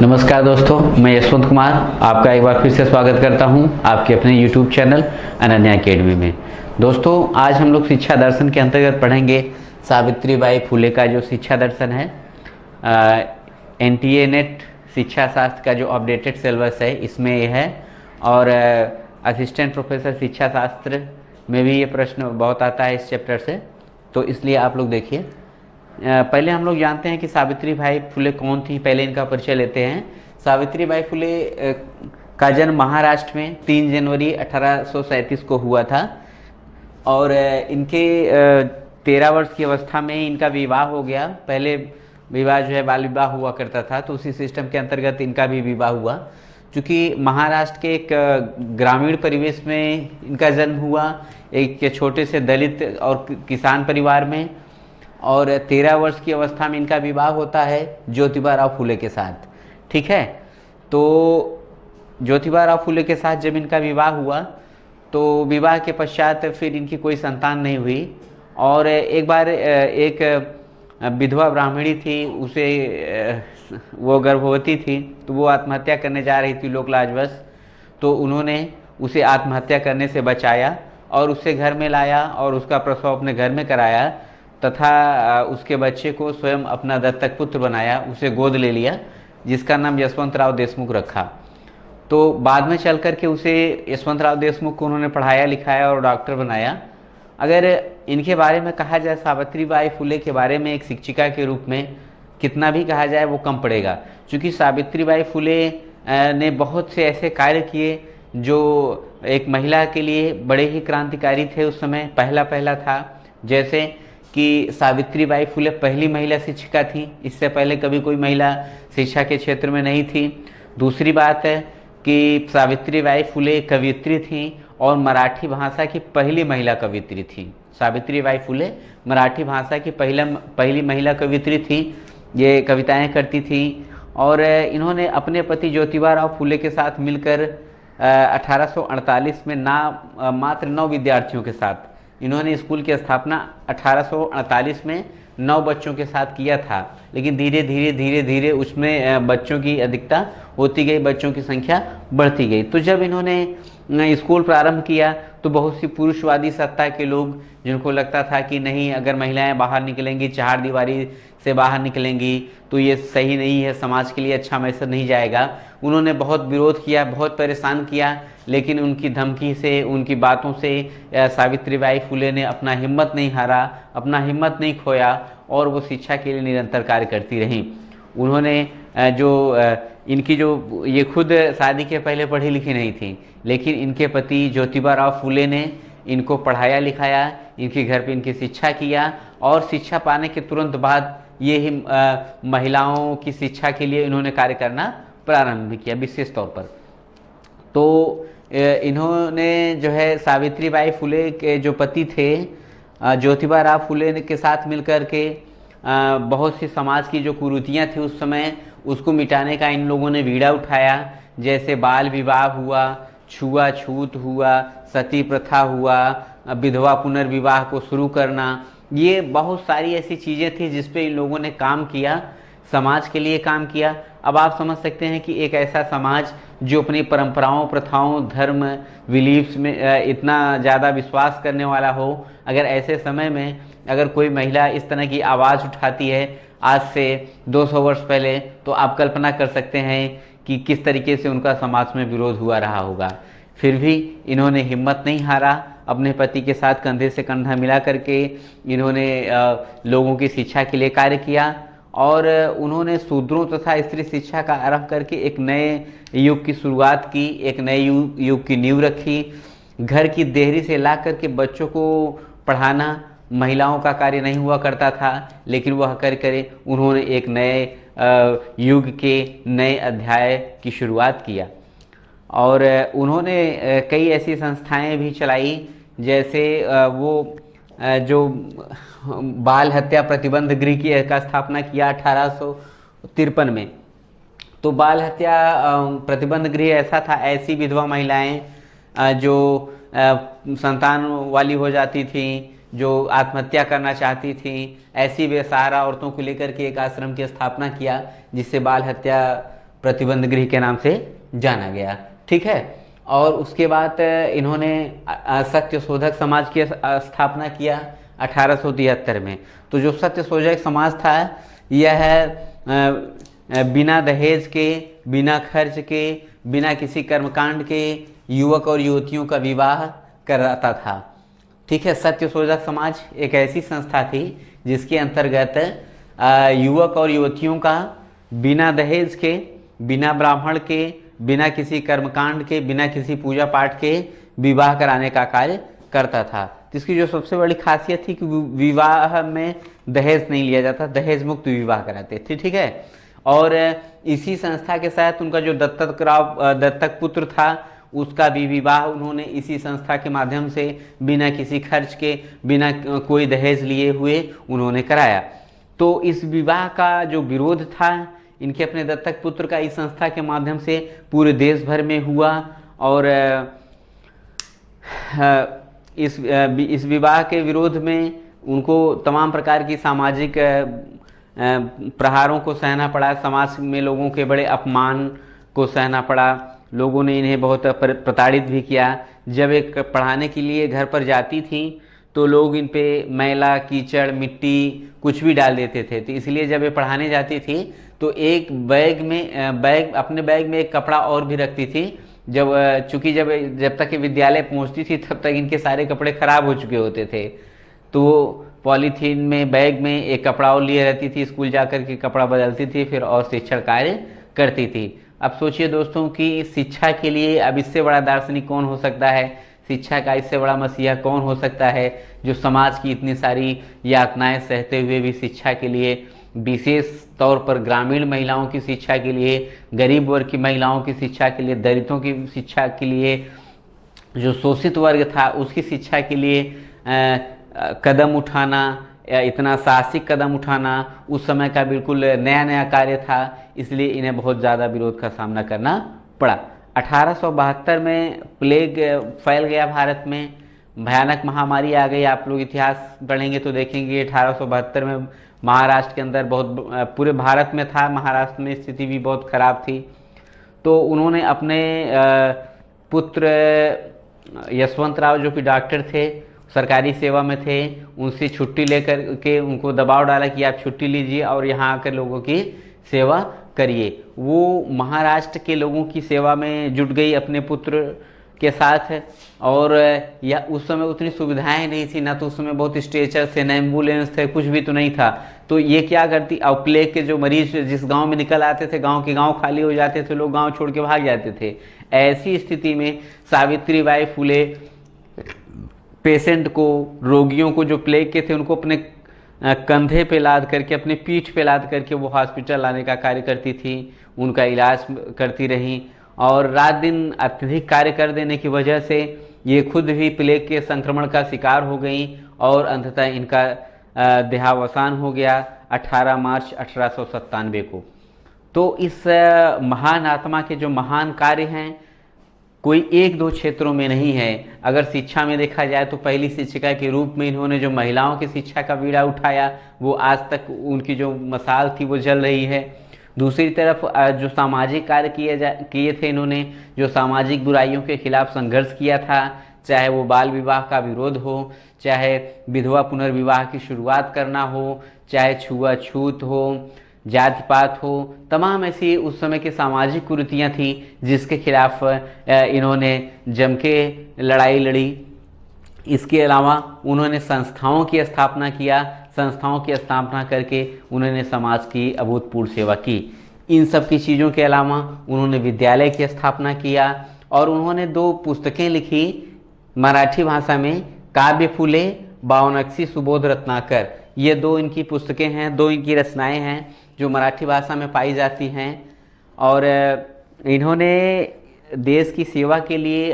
नमस्कार दोस्तों, मैं यशवंत कुमार आपका एक बार फिर से स्वागत करता हूं आपके अपने YouTube चैनल अनन्या अकेडमी में। दोस्तों, आज हम लोग शिक्षा दर्शन के अंतर्गत पढ़ेंगे सावित्रीबाई फुले का जो शिक्षा दर्शन है। NTA नेट शिक्षा शास्त्र का जो अपडेटेड सिलेबस है इसमें ये है, और असिस्टेंट प्रोफेसर शिक्षा शास्त्र में भी ये प्रश्न बहुत आता है इस चैप्टर से, तो इसलिए आप लोग देखिए। पहले हम लोग जानते हैं कि सावित्रीबाई फुले कौन थी। पहले इनका परिचय लेते हैं। सावित्रीबाई फुले का जन्म महाराष्ट्र में 3 जनवरी 1837 को हुआ था, और इनके 13 वर्ष की अवस्था में इनका विवाह हो गया। पहले विवाह जो है बाल विवाह हुआ करता था, तो उसी सिस्टम के अंतर्गत इनका भी विवाह हुआ। चूँकि महाराष्ट्र के एक ग्रामीण परिवेश में इनका जन्म हुआ, एक छोटे से दलित और किसान परिवार में, और 13 वर्ष की अवस्था में इनका विवाह होता है ज्योतिबा राव फुले के साथ। ठीक है, तो ज्योतिबा राव फुले के साथ जब इनका विवाह हुआ तो विवाह के पश्चात फिर इनकी कोई संतान नहीं हुई, और एक बार एक विधवा ब्राह्मणी थी, उसे वो गर्भवती थी, तो वो आत्महत्या करने जा रही थी लोकलाजवश। तो उन्होंने उसे आत्महत्या करने से बचाया और उसे घर में लाया और उसका प्रसव अपने घर में कराया, तथा उसके बच्चे को स्वयं अपना दत्तक पुत्र बनाया, उसे गोद ले लिया, जिसका नाम यशवंतराव देशमुख रखा। तो बाद में चल कर के उसे यशवंतराव देशमुख को उन्होंने पढ़ाया लिखाया और डॉक्टर बनाया। अगर इनके बारे में कहा जाए, सावित्रीबाई फुले के बारे में एक शिक्षिका के रूप में कितना भी कहा जाए वो कम पड़ेगा, क्योंकि सावित्रीबाई फुले ने बहुत से ऐसे कार्य किए जो एक महिला के लिए बड़े ही क्रांतिकारी थे। उस समय पहला था, जैसे कि सावित्रीबाई फुले पहली महिला शिक्षिका थी। इससे पहले कभी कोई महिला शिक्षा के क्षेत्र में नहीं थी। दूसरी बात है कि सावित्रीबाई फुले कवियत्री थी और मराठी भाषा की पहली महिला कवियत्री थी। सावित्रीबाई फुले मराठी भाषा की पहली महिला कवियत्री थी। ये कविताएं करती थी, और इन्होंने अपने पति ज्योतिबा राव फुले के साथ मिलकर 1848 में मात्र 9 विद्यार्थियों के साथ इन्होंने स्कूल की स्थापना 1848 में 9 बच्चों के साथ किया था। लेकिन धीरे धीरे उसमें बच्चों की अधिकता होती गई, बच्चों की संख्या बढ़ती गई। तो जब इन्होंने स्कूल प्रारंभ किया तो बहुत सी पुरुषवादी सत्ता के लोग, जिनको लगता था कि नहीं, अगर महिलाएं बाहर निकलेंगी, चार दीवारी से बाहर निकलेंगी तो ये सही नहीं है, समाज के लिए अच्छा मैसेज नहीं जाएगा, उन्होंने बहुत विरोध किया, बहुत परेशान किया। लेकिन उनकी धमकी से, उनकी बातों से सावित्रीबाई फुले ने अपना हिम्मत नहीं हारा, अपना हिम्मत नहीं खोया, और वो शिक्षा के लिए निरंतर कार्य करती रहीं। उन्होंने इनकी जो ये खुद शादी के पहले पढ़ी लिखी नहीं थी, लेकिन इनके पति ज्योतिबा राव फुले ने इनको पढ़ाया लिखाया, इनके घर पे इनकी शिक्षा किया, और शिक्षा पाने के तुरंत बाद ये ही महिलाओं की शिक्षा के लिए इन्होंने कार्य करना प्रारंभ किया विशेष तौर पर। तो इन्होंने जो है सावित्रीबाई फुले के जो पति थे ज्योतिबा राव फुले के साथ मिलकर के बहुत सी समाज की जो कुरीतियाँ थी उस समय, उसको मिटाने का इन लोगों ने बीड़ा उठाया। जैसे बाल विवाह हुआ, छुआछूत हुआ, सती प्रथा हुआ, विधवा पुनर्विवाह को शुरू करना, ये बहुत सारी ऐसी चीज़ें थी जिस पे इन लोगों ने काम किया, समाज के लिए काम किया। अब आप समझ सकते हैं कि एक ऐसा समाज जो अपनी परंपराओं, प्रथाओं, धर्म, बिलीफ्स में इतना ज़्यादा विश्वास करने वाला हो, अगर ऐसे समय में अगर कोई महिला इस तरह की आवाज़ उठाती है आज से 200 वर्ष पहले, तो आप कल्पना कर सकते हैं कि किस तरीके से उनका समाज में विरोध हुआ रहा होगा। फिर भी इन्होंने हिम्मत नहीं हारा, अपने पति के साथ कंधे से कंधा मिला करके इन्होंने लोगों की शिक्षा के लिए कार्य किया, और उन्होंने शूद्रों तथा स्त्री शिक्षा का आरंभ करके एक नए युग की शुरुआत की, एक नए युग की नींव रखी। घर की देहरी से ला करके बच्चों को पढ़ाना महिलाओं का कार्य नहीं हुआ करता था, लेकिन वह करे उन्होंने एक नए युग के नए अध्याय की शुरुआत किया। और उन्होंने कई ऐसी संस्थाएं भी चलाई, जैसे वो जो बाल हत्या प्रतिबंध गृह की का स्थापना किया 1853 में। तो बाल हत्या प्रतिबंध गृह ऐसा था, ऐसी विधवा महिलाएं जो संतान वाली हो जाती थी, जो आत्महत्या करना चाहती थी, ऐसी बेसहारा औरतों को लेकर के एक आश्रम की स्थापना किया, जिससे बाल हत्या प्रतिबंध गृह के नाम से जाना गया। ठीक है, और उसके बाद इन्होंने सत्यशोधक समाज की स्थापना किया 1873 में। तो जो सत्यशोधक समाज था यह बिना दहेज के, बिना खर्च के, बिना किसी कर्मकांड के युवक और युवतियों का विवाह कराता था। ठीक है, सत्यशोधक समाज एक ऐसी संस्था थी जिसके अंतर्गत युवक और युवतियों का बिना दहेज के, बिना ब्राह्मण के, बिना किसी कर्मकांड के, बिना किसी पूजा पाठ के विवाह कराने का कार्य करता था। तो इसकी जो सबसे बड़ी खासियत थी कि विवाह में दहेज नहीं लिया जाता, दहेज मुक्त विवाह कराते थे। ठीक है, और इसी संस्था के साथ उनका जो दत्तक पुत्र था उसका भी विवाह उन्होंने इसी संस्था के माध्यम से बिना किसी खर्च के, बिना कोई दहेज लिए हुए उन्होंने कराया। तो इस विवाह का जो विरोध था इनके अपने दत्तक पुत्र का इस संस्था के माध्यम से पूरे देश भर में हुआ, और इस विवाह के विरोध में उनको तमाम प्रकार की सामाजिक प्रहारों को सहना पड़ा, समाज में लोगों के बड़े अपमान को सहना पड़ा, लोगों ने इन्हें बहुत प्रताड़ित भी किया। जब एक पढ़ाने के लिए घर पर जाती थी तो लोग इन पे मैला, कीचड़, मिट्टी कुछ भी डाल देते थे। तो इसलिए जब ये पढ़ाने जाती थी तो एक अपने बैग में एक कपड़ा और भी रखती थी। चूँकि जब तक ये विद्यालय पहुंचती थी तब तक इनके सारे कपड़े खराब हो चुके होते थे, तो पॉलीथीन में, बैग में एक कपड़ा और लिए रहती थी, स्कूल जाकर के कपड़ा बदलती थी फिर और शिक्षण कार्य करती थी। अब सोचिए दोस्तों कि शिक्षा के लिए अब इससे बड़ा दार्शनिक कौन हो सकता है, शिक्षा का इससे बड़ा मसीहा कौन हो सकता है जो समाज की इतनी सारी यातनाएं सहते हुए भी शिक्षा के लिए, विशेष तौर पर ग्रामीण महिलाओं की शिक्षा के लिए, गरीब वर्ग की महिलाओं की शिक्षा के लिए, दलितों की शिक्षा के लिए, जो शोषित वर्ग था उसकी शिक्षा के लिए कदम उठाना, इतना साहसिक कदम उठाना उस समय का बिल्कुल नया नया कार्य था, इसलिए इन्हें बहुत ज़्यादा विरोध का सामना करना पड़ा। 1872 में प्लेग फैल गया भारत में, भयानक महामारी आ गई। आप लोग इतिहास पढ़ेंगे तो देखेंगे 1872 में महाराष्ट्र के अंदर पूरे भारत में था, महाराष्ट्र में स्थिति भी बहुत ख़राब थी। तो उन्होंने अपने पुत्र यशवंतराव जो कि डॉक्टर थे, सरकारी सेवा में थे, उनसे छुट्टी लेकर के उनको दबाव डाला कि आप छुट्टी लीजिए और यहाँ आकर लोगों की सेवा करिए। वो महाराष्ट्र के लोगों की सेवा में जुट गई अपने पुत्र के साथ, और या उस समय उतनी सुविधाएं नहीं थी, ना तो उस समय बहुत स्ट्रेचर थे, ना एम्बुलेंस थे, कुछ भी तो नहीं था। तो ये क्या करती, और प्लेग के जो मरीज जिस गांव में निकल आते थे, गांव के गांव खाली हो जाते थे, लोग गांव छोड़ के भाग जाते थे। ऐसी स्थिति में सावित्रीबाई फुले पेशेंट को, रोगियों को जो प्लेग के थे उनको अपने कंधे पे लाद करके, अपने पीठ पे लाद करके वो हॉस्पिटल लाने का कार्य करती थी, उनका इलाज करती रहीं, और रात दिन अत्यधिक कार्य कर देने की वजह से ये खुद भी प्लेग के संक्रमण का शिकार हो गई और अंततः इनका देहावसान हो गया 18 मार्च 1897 को। तो इस महान आत्मा के जो महान कार्य हैं कोई एक दो क्षेत्रों में नहीं है। अगर शिक्षा में देखा जाए तो पहली शिक्षिका के रूप में इन्होंने जो महिलाओं की शिक्षा का बीड़ा उठाया वो आज तक उनकी जो मसाल थी वो जल रही है। दूसरी तरफ जो सामाजिक कार्य किए थे इन्होंने, जो सामाजिक बुराइयों के खिलाफ संघर्ष किया था, चाहे वो बाल विवाह का विरोध हो, चाहे विधवा पुनर्विवाह की शुरुआत करना हो, चाहे छुआछूत हो, जाति पात हो, तमाम ऐसी उस समय की सामाजिक कुरीतियाँ थी जिसके खिलाफ इन्होंने जम के लड़ाई लड़ी। इसके अलावा उन्होंने संस्थाओं की स्थापना किया, संस्थाओं की स्थापना करके उन्होंने समाज की अभूतपूर्व सेवा की। इन सब की चीज़ों के अलावा उन्होंने विद्यालय की स्थापना किया और उन्होंने 2 पुस्तकें लिखी मराठी भाषा में, काव्य फूले, बावनक्षी सुबोध रत्नाकर। ये 2 इनकी पुस्तकें हैं, 2 इनकी रचनाएं हैं जो मराठी भाषा में पाई जाती हैं। और इन्होंने देश की सेवा के लिए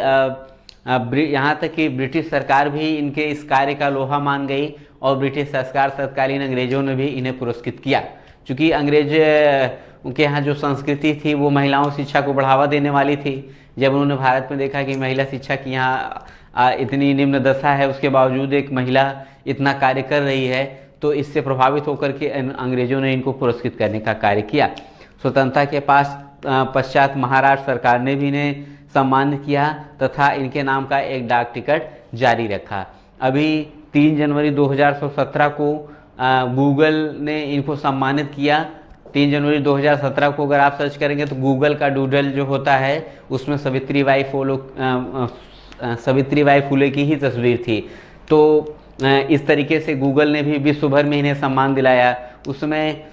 यहाँ तक कि ब्रिटिश सरकार भी इनके इस कार्य का लोहा मान गई और ब्रिटिश सरकार तत्कालीन अंग्रेज़ों ने भी इन्हें पुरस्कृत किया। चूँकि अंग्रेज उनके यहाँ जो संस्कृति थी वो महिलाओं शिक्षा को बढ़ावा देने वाली थी। जब उन्होंने भारत में देखा कि महिला शिक्षा की यहाँ इतनी निम्न दशा है, उसके बावजूद एक महिला इतना कार्य कर रही है, तो इससे प्रभावित होकर के अंग्रेज़ों ने इनको पुरस्कृत करने का कार्य किया। स्वतंत्रता के पश्चात महाराष्ट्र सरकार ने भी इन्हें सम्मानित किया तथा इनके नाम का एक डाक टिकट जारी रखा। अभी 3 जनवरी 2017 को गूगल ने इनको सम्मानित किया। 3 जनवरी 2017 को अगर आप सर्च करेंगे तो गूगल का डूडल जो होता है उसमें सावित्रीबाई फुले की ही तस्वीर थी। तो इस तरीके से गूगल ने भी विश्व भर में इन्हें सम्मान दिलाया। उसमें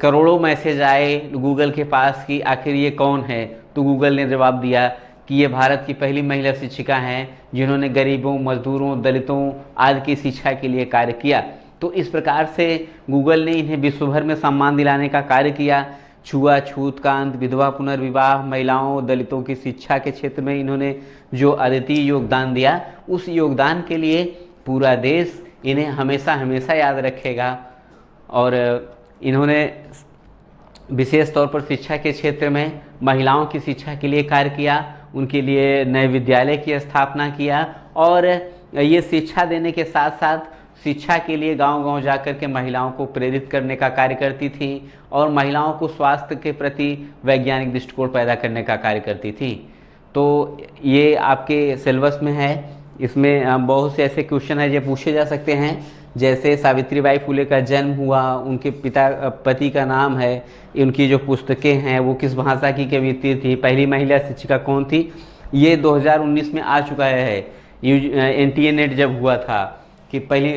करोड़ों मैसेज आए गूगल के पास कि आखिर ये कौन है, तो गूगल ने जवाब दिया कि ये भारत की पहली महिला शिक्षिका हैं जिन्होंने गरीबों, मजदूरों, दलितों आदि की शिक्षा के लिए कार्य किया। तो इस प्रकार से गूगल ने इन्हें विश्व भर में सम्मान दिलाने का कार्य किया। छुआछूत का अंत, विधवा पुनर्विवाह, महिलाओं, दलितों की शिक्षा के क्षेत्र में इन्होंने जो अद्वितीय योगदान दिया, उस योगदान के लिए पूरा देश इन्हें हमेशा हमेशा याद रखेगा। और इन्होंने विशेष तौर पर शिक्षा के क्षेत्र में महिलाओं की शिक्षा के लिए कार्य किया, उनके लिए नए विद्यालय की स्थापना किया और ये शिक्षा देने के साथ साथ शिक्षा के लिए गांव-गांव जाकर के महिलाओं को प्रेरित करने का कार्य करती थी और महिलाओं को स्वास्थ्य के प्रति वैज्ञानिक दृष्टिकोण पैदा करने का कार्य करती थी। तो ये आपके सिलेबस में है। इसमें बहुत से ऐसे क्वेश्चन हैं जो पूछे जा सकते हैं, जैसे सावित्रीबाई फुले का जन्म हुआ, उनके पति का नाम है, उनकी जो पुस्तकें हैं वो किस भाषा की कवियत्री थी, पहली महिला शिक्षिका कौन थी। ये 2019 में आ चुका है NTA नेट जब हुआ था कि पहले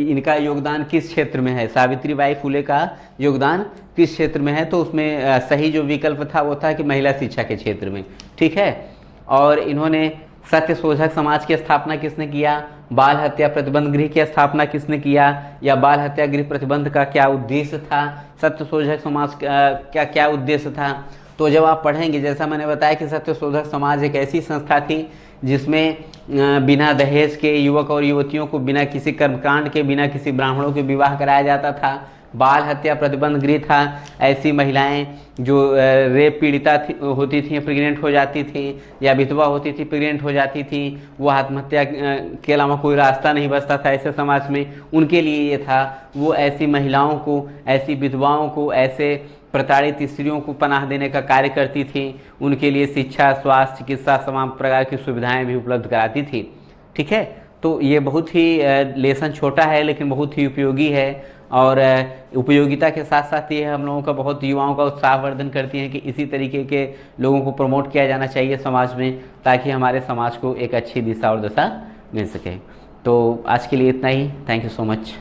इनका योगदान किस क्षेत्र में है, सावित्रीबाई फुले का योगदान किस क्षेत्र में है। तो उसमें सही जो विकल्प था वो था कि महिला शिक्षा के क्षेत्र में, ठीक है। और इन्होंने सत्यशोधक समाज की स्थापना किसने किया, बाल हत्या प्रतिबंध गृह की स्थापना किसने किया, या बाल हत्या गृह प्रतिबंध का क्या उद्देश्य था, सत्यशोधक समाज का क्या उद्देश्य था। तो जब आप पढ़ेंगे, जैसा मैंने बताया कि सत्यशोधक समाज एक ऐसी संस्था थी जिसमें बिना दहेज के युवक और युवतियों को बिना किसी कर्मकांड के, बिना किसी ब्राह्मणों के विवाह कराया जाता था। बाल हत्या प्रतिबंध गृह था, ऐसी महिलाएं जो रेप पीड़िता होती थी, प्रेग्नेंट हो जाती थी, या विधवा होती थी, प्रेग्नेंट हो जाती थी, वो आत्महत्या के अलावा कोई रास्ता नहीं बचता था ऐसे समाज में, उनके लिए ये था। वो ऐसी महिलाओं को, ऐसी विधवाओं को, ऐसे प्रताड़ित स्त्रियों को पनाह देने का कार्य करती थी। उनके लिए शिक्षा, स्वास्थ्य, चिकित्सा, तमाम प्रकार की सुविधाएं भी उपलब्ध कराती थी, ठीक है। तो ये बहुत ही लेसन छोटा है लेकिन बहुत ही उपयोगी है, और उपयोगिता के साथ साथ ये हम लोगों का बहुत युवाओं का उत्साहवर्धन करती हैं कि इसी तरीके के लोगों को प्रमोट किया जाना चाहिए समाज में, ताकि हमारे समाज को एक अच्छी दिशा और दशा मिल सके। तो आज के लिए इतना ही। Thank you so much.